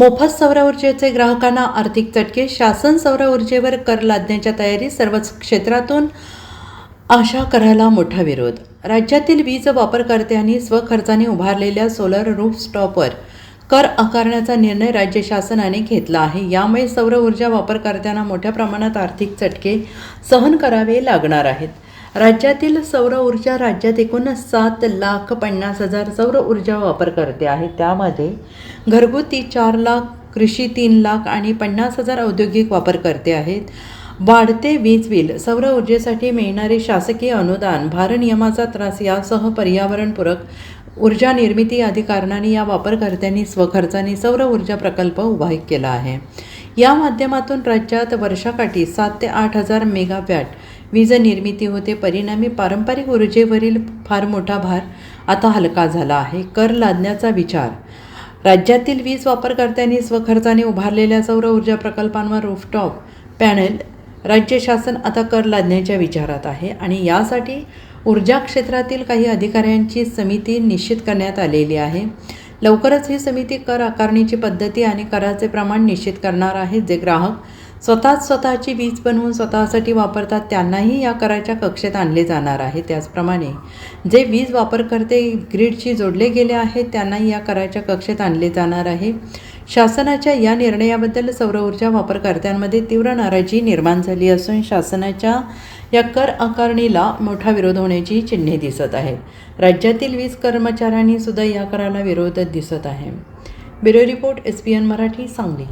मोफत सौर ऊर्जेचे ग्राहकांना आर्थिक चटके. शासन सौर ऊर्जेवर कर लादण्याच्या तयारी. सर्वच क्षेत्रातून आशा करायला मोठा विरोध. राज्यातील वीज वापरकर्त्यांनी स्वखर्चाने उभारलेल्या सोलर रूफटॉपवर कर आकारण्याचा निर्णय राज्य शासनाने घेतला आहे. यामुळे सौर ऊर्जा वापरकर्त्यांना मोठ्या प्रमाणात आर्थिक चटके सहन करावे लागणार आहेत. राज्यातील सौर ऊर्जा राज्यात एकूण 7,50,000 सौर ऊर्जा वापरकर्ते आहेत. त्यामध्ये घरगुती 4 लाख, कृषी 3 लाख आणि 50,000 औद्योगिक वापरकर्ते आहेत. वाढते वीज बिल, सौर ऊर्जेसाठी मिळणारे शासकीय अनुदान, भारनियमाचा त्रास यासह पर्यावरणपूरक ऊर्जा निर्मिती आदी कारणांनी या वापरकर्त्यांनी स्वखर्चाने सौर ऊर्जा प्रकल्प उभा केला आहे. या माध्यमातून राज्यात वर्षाकाठी 7,000 ते 8,000 मेगावॅट वीज निर्मिती होते. परिणामी पारंपरिक ऊर्जेवरील फार मोठा भार आता हलका झाला आहे. कर लादण्याचा विचार. राज्यातील वीज वापरकर्त्यांनी स्वखर्चाने उभारलेल्या सौर ऊर्जा प्रकल्पांवर रूफटॉप पॅनल राज्य शासन आता कर लादण्याच्या विचारात आहे आणि यासाठी ऊर्जा क्षेत्रातील काही अधिकाऱ्यांची समिती निश्चित करण्यात आलेली आहे. लवकरच ही समिती कर आकारणीची पद्धती आणि कराचे प्रमाण निश्चित करणार आहे. जे ग्राहक स्वतःची वीज बनवून स्वतःसाठी वापरतात त्यांनाही या कराच्या कक्षेत आणले जाणार आहे. त्याचप्रमाणे जे वीज वापरकर्ते ग्रीडशी जोडले गेले आहेत त्यांनाही या कराच्या कक्षेत आणले जाणार आहे. शासनाच्या या निर्णयाबद्दल सौर ऊर्जा वापरकर्त्यांमध्ये तीव्र नाराजी निर्माण झाली असून शासनाच्या या कर आकारणीला मोठा विरोध होण्याची चिन्हे दिसत आहेत. राज्यातील वीज कर्मचाऱ्यांनी सुद्धा या कराला विरोध दिसत आहे. Bureau report, SBN Marathi, Sangli.